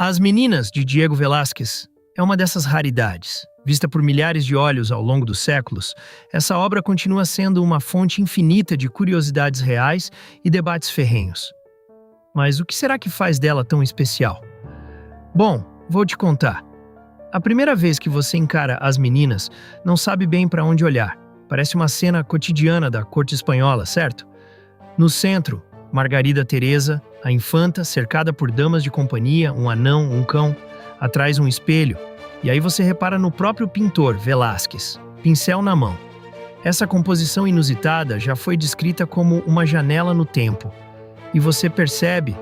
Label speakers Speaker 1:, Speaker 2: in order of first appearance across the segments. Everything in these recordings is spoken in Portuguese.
Speaker 1: As Meninas, de Diego Velázquez, é uma dessas raridades. Vista por milhares de olhos ao longo dos séculos, essa obra continua sendo uma fonte infinita de curiosidades reais e debates ferrenhos. Mas o que será que faz dela tão especial? Bom, vou te contar. A primeira vez que você encara As Meninas, não sabe bem para onde olhar. Parece uma cena cotidiana da corte espanhola, certo? No centro, Margarida Teresa, a infanta, cercada por damas de companhia, um anão, um cão, atrás um espelho, e aí você repara no próprio pintor, Velázquez, pincel na mão. Essa composição inusitada já foi descrita como uma janela no tempo, e você percebe,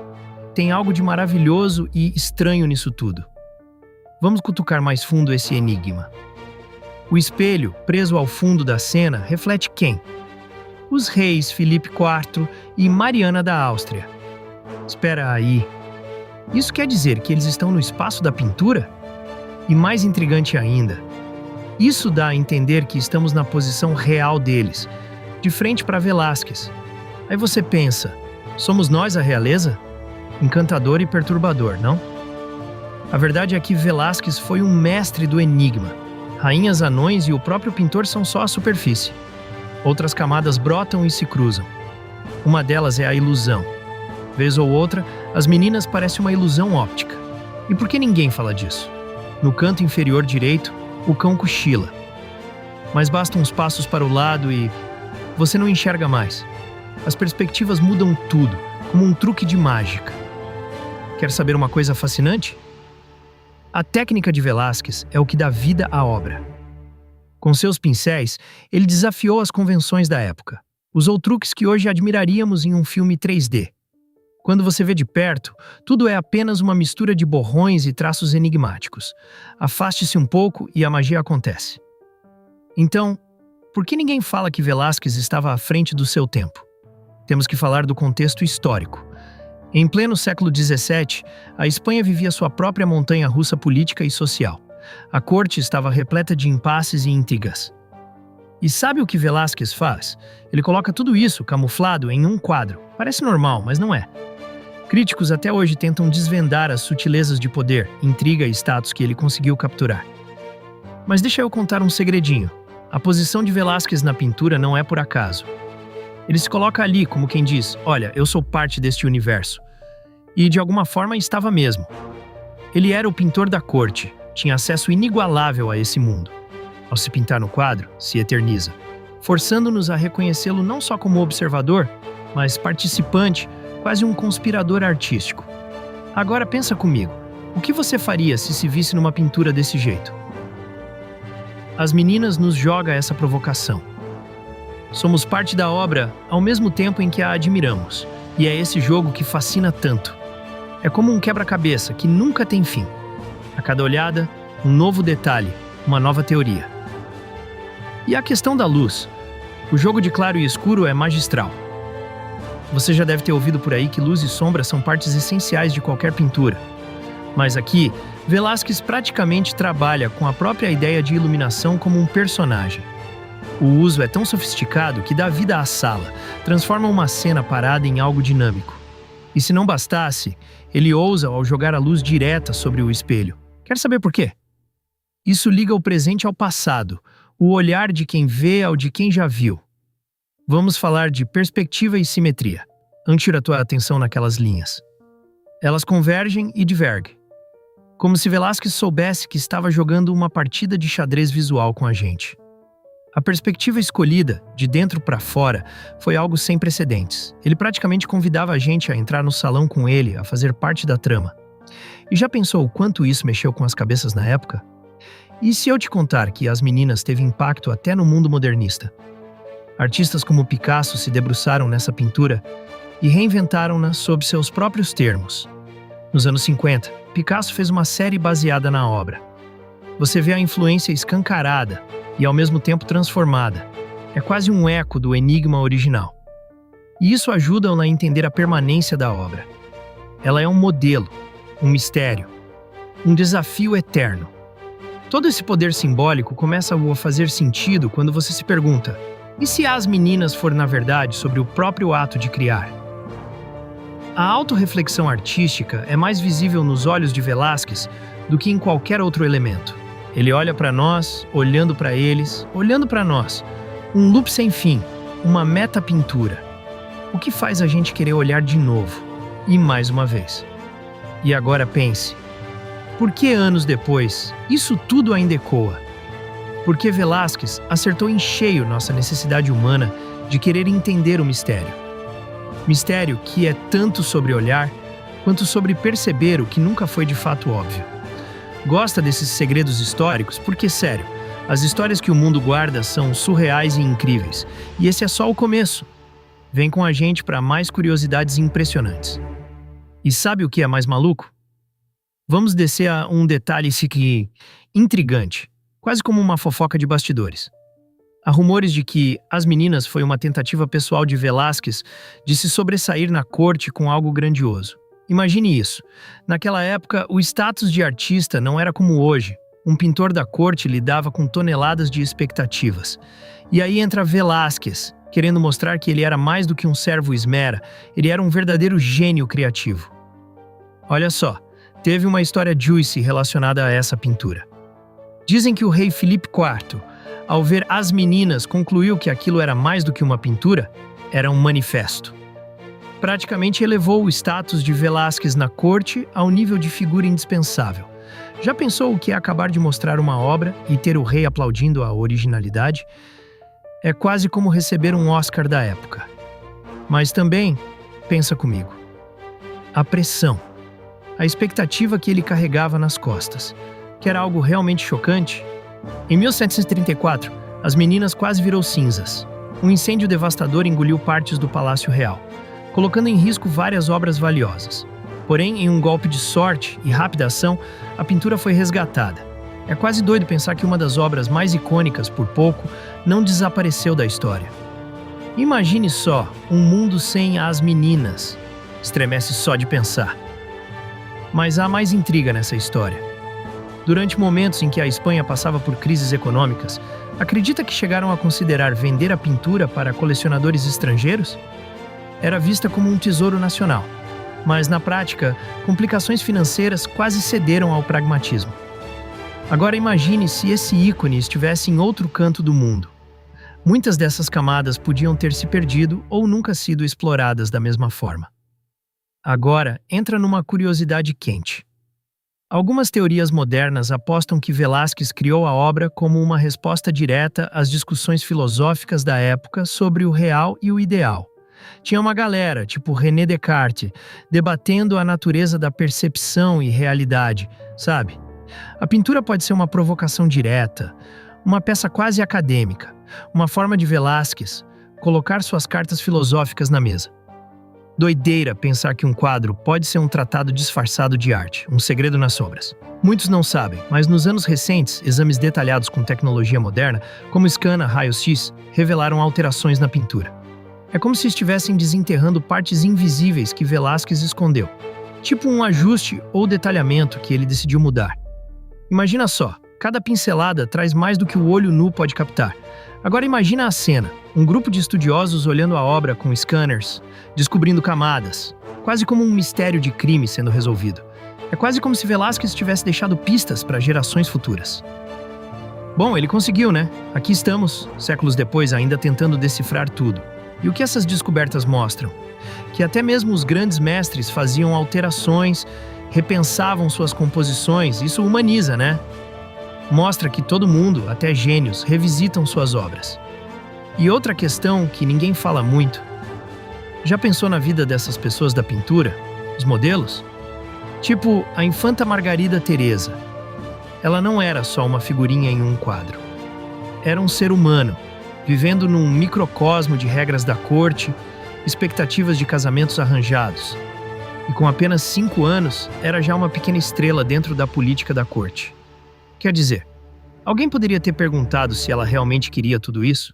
Speaker 1: tem algo de maravilhoso e estranho nisso tudo. Vamos cutucar mais fundo esse enigma. O espelho, preso ao fundo da cena, reflete quem? Os reis Filipe IV e Mariana da Áustria. Espera aí. Isso quer dizer que eles estão no espaço da pintura? E mais intrigante ainda, isso dá a entender que estamos na posição real deles, de frente para Velázquez. Aí você pensa, somos nós a realeza? Encantador e perturbador, não? A verdade é que Velázquez foi um mestre do enigma. Rainhas, anões e o próprio pintor são só a superfície. Outras camadas brotam e se cruzam. Uma delas é a ilusão. Vez ou outra, As Meninas parece uma ilusão óptica. E por que ninguém fala disso? No canto inferior direito, o cão cochila. Mas bastam uns passos para o lado e você não enxerga mais. As perspectivas mudam tudo, como um truque de mágica. Quer saber uma coisa fascinante? A técnica de Velázquez é o que dá vida à obra. Com seus pincéis, ele desafiou as convenções da época. Usou truques que hoje admiraríamos em um filme 3D. Quando você vê de perto, tudo é apenas uma mistura de borrões e traços enigmáticos. Afaste-se um pouco e a magia acontece. Então, por que ninguém fala que Velázquez estava à frente do seu tempo? Temos que falar do contexto histórico. Em pleno século XVII, a Espanha vivia sua própria montanha-russa política e social. A corte estava repleta de impasses e intrigas. E sabe o que Velázquez faz? Ele coloca tudo isso camuflado em um quadro. Parece normal, mas não é. Críticos até hoje tentam desvendar as sutilezas de poder, intriga e status que ele conseguiu capturar. Mas deixa eu contar um segredinho. A posição de Velázquez na pintura não é por acaso. Ele se coloca ali como quem diz, olha, eu sou parte deste universo. E de alguma forma estava mesmo. Ele era o pintor da corte, tinha acesso inigualável a esse mundo. Ao se pintar no quadro, se eterniza, forçando-nos a reconhecê-lo não só como observador, mas participante, quase um conspirador artístico. Agora pensa comigo, o que você faria se visse numa pintura desse jeito? As Meninas nos joga essa provocação. Somos parte da obra ao mesmo tempo em que a admiramos, e é esse jogo que fascina tanto. É como um quebra-cabeça que nunca tem fim. A cada olhada, um novo detalhe, uma nova teoria. E a questão da luz. O jogo de claro e escuro é magistral. Você já deve ter ouvido por aí que luz e sombra são partes essenciais de qualquer pintura. Mas aqui, Velázquez praticamente trabalha com a própria ideia de iluminação como um personagem. O uso é tão sofisticado que dá vida à sala, transforma uma cena parada em algo dinâmico. E se não bastasse, ele ousa ao jogar a luz direta sobre o espelho. Quer saber por quê? Isso liga o presente ao passado, o olhar de quem vê ao de quem já viu. Vamos falar de perspectiva e simetria. Tira a tua atenção naquelas linhas. Elas convergem e divergem. Como se Velázquez soubesse que estava jogando uma partida de xadrez visual com a gente. A perspectiva escolhida, de dentro para fora, foi algo sem precedentes. Ele praticamente convidava a gente a entrar no salão com ele, a fazer parte da trama. E já pensou o quanto isso mexeu com as cabeças na época? E se eu te contar que As Meninas teve impacto até no mundo modernista? Artistas como Picasso se debruçaram nessa pintura e reinventaram-na sob seus próprios termos. Nos anos 50, Picasso fez uma série baseada na obra. Você vê a influência escancarada e ao mesmo tempo transformada. É quase um eco do enigma original. E isso ajuda-o a entender a permanência da obra. Ela é um modelo, um mistério, um desafio eterno. Todo esse poder simbólico começa a fazer sentido quando você se pergunta: e se As Meninas for, na verdade, sobre o próprio ato de criar? A autorreflexão artística é mais visível nos olhos de Velázquez do que em qualquer outro elemento. Ele olha para nós, olhando para eles, olhando para nós. Um loop sem fim, uma meta-pintura. O que faz a gente querer olhar de novo, e mais uma vez. E agora pense, por que anos depois, isso tudo ainda ecoa? Porque Velázquez acertou em cheio nossa necessidade humana de querer entender o mistério. Mistério que é tanto sobre olhar, quanto sobre perceber o que nunca foi de fato óbvio. Gosta desses segredos históricos porque, sério, as histórias que o mundo guarda são surreais e incríveis. E esse é só o começo. Vem com a gente para mais curiosidades impressionantes. E sabe o que é mais maluco? Vamos descer a um detalhe intrigante, quase como uma fofoca de bastidores. Há rumores de que As Meninas foi uma tentativa pessoal de Velázquez de se sobressair na corte com algo grandioso. Imagine isso. Naquela época, o status de artista não era como hoje. Um pintor da corte lidava com toneladas de expectativas. E aí entra Velázquez, querendo mostrar que ele era mais do que um servo esmera, ele era um verdadeiro gênio criativo. Olha só, teve uma história juicy relacionada a essa pintura. Dizem que o rei Filipe IV, ao ver As Meninas, concluiu que aquilo era mais do que uma pintura, era um manifesto. Praticamente elevou o status de Velázquez na corte ao nível de figura indispensável. Já pensou o que é acabar de mostrar uma obra e ter o rei aplaudindo a originalidade? É quase como receber um Oscar da época. Mas também, pensa comigo, a pressão, a expectativa que ele carregava nas costas, que era algo realmente chocante. Em 1734, As Meninas quase virou cinzas. Um incêndio devastador engoliu partes do Palácio Real, colocando em risco várias obras valiosas. Porém, em um golpe de sorte e rápida ação, a pintura foi resgatada. É quase doido pensar que uma das obras mais icônicas, por pouco, não desapareceu da história. Imagine só, um mundo sem As Meninas. Estremece só de pensar. Mas há mais intriga nessa história. Durante momentos em que a Espanha passava por crises econômicas, acredita que chegaram a considerar vender a pintura para colecionadores estrangeiros? Era vista como um tesouro nacional, mas na prática, complicações financeiras quase cederam ao pragmatismo. Agora imagine se esse ícone estivesse em outro canto do mundo. Muitas dessas camadas podiam ter se perdido ou nunca sido exploradas da mesma forma. Agora, entra numa curiosidade quente. Algumas teorias modernas apostam que Velázquez criou a obra como uma resposta direta às discussões filosóficas da época sobre o real e o ideal. Tinha uma galera, tipo René Descartes, debatendo a natureza da percepção e realidade, sabe? A pintura pode ser uma provocação direta, uma peça quase acadêmica, uma forma de Velázquez colocar suas cartas filosóficas na mesa. Doideira pensar que um quadro pode ser um tratado disfarçado de arte, um segredo nas sombras. Muitos não sabem, mas nos anos recentes, exames detalhados com tecnologia moderna, como escana, raio-x, revelaram alterações na pintura. É como se estivessem desenterrando partes invisíveis que Velázquez escondeu, tipo um ajuste ou detalhamento que ele decidiu mudar. Imagina só, cada pincelada traz mais do que o olho nu pode captar. Agora imagina a cena, um grupo de estudiosos olhando a obra com scanners, descobrindo camadas, quase como um mistério de crime sendo resolvido. É quase como se Velázquez tivesse deixado pistas para gerações futuras. Bom, ele conseguiu, né? Aqui estamos, séculos depois, ainda tentando decifrar tudo. E o que essas descobertas mostram? Que até mesmo os grandes mestres faziam alterações, repensavam suas composições, isso humaniza, né? Mostra que todo mundo, até gênios, revisitam suas obras. E outra questão que ninguém fala muito. Já pensou na vida dessas pessoas da pintura? Os modelos? Tipo a infanta Margarida Teresa. Ela não era só uma figurinha em um quadro. Era um ser humano, vivendo num microcosmo de regras da corte, expectativas de casamentos arranjados. E com apenas 5 anos, era já uma pequena estrela dentro da política da corte. Quer dizer, alguém poderia ter perguntado se ela realmente queria tudo isso?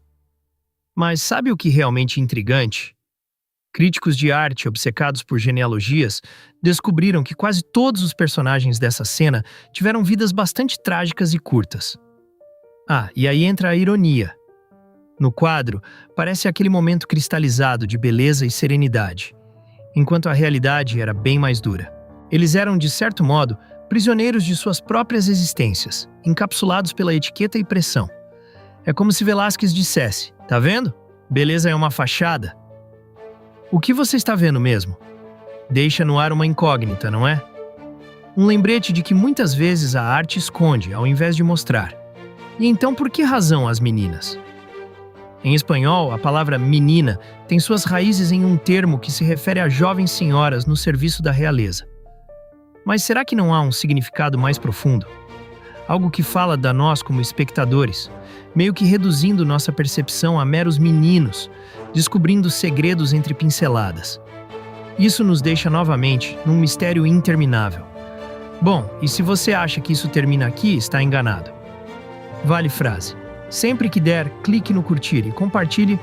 Speaker 1: Mas sabe o que realmente é intrigante? Críticos de arte obcecados por genealogias descobriram que quase todos os personagens dessa cena tiveram vidas bastante trágicas e curtas. Ah, e aí entra a ironia. No quadro, parece aquele momento cristalizado de beleza e serenidade. enquanto a realidade era bem mais dura. Eles eram, de certo modo, prisioneiros de suas próprias existências, encapsulados pela etiqueta e pressão. É como se Velázquez dissesse: "Tá vendo? Beleza é uma fachada." O que você está vendo mesmo? Deixa no ar uma incógnita, não é? Um lembrete de que muitas vezes a arte esconde, ao invés de mostrar. E então por que razão as meninas? Em espanhol, a palavra menina tem suas raízes em um termo que se refere a jovens senhoras no serviço da realeza. Mas será que não há um significado mais profundo? Algo que fala da nós como espectadores, meio que reduzindo nossa percepção a meros meninos, descobrindo segredos entre pinceladas. Isso nos deixa novamente num mistério interminável. Bom, e se você acha que isso termina aqui, está enganado. Vale frase. Sempre que der, clique no curtir e compartilhe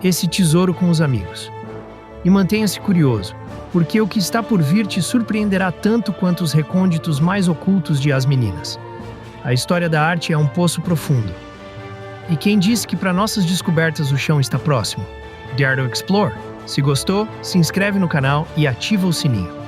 Speaker 1: esse tesouro com os amigos. E mantenha-se curioso, porque o que está por vir te surpreenderá tanto quanto os recônditos mais ocultos de As Meninas. A história da arte é um poço profundo. E quem disse que para nossas descobertas o chão está próximo? Dare to Explore. Se gostou, se inscreve no canal e ativa o sininho.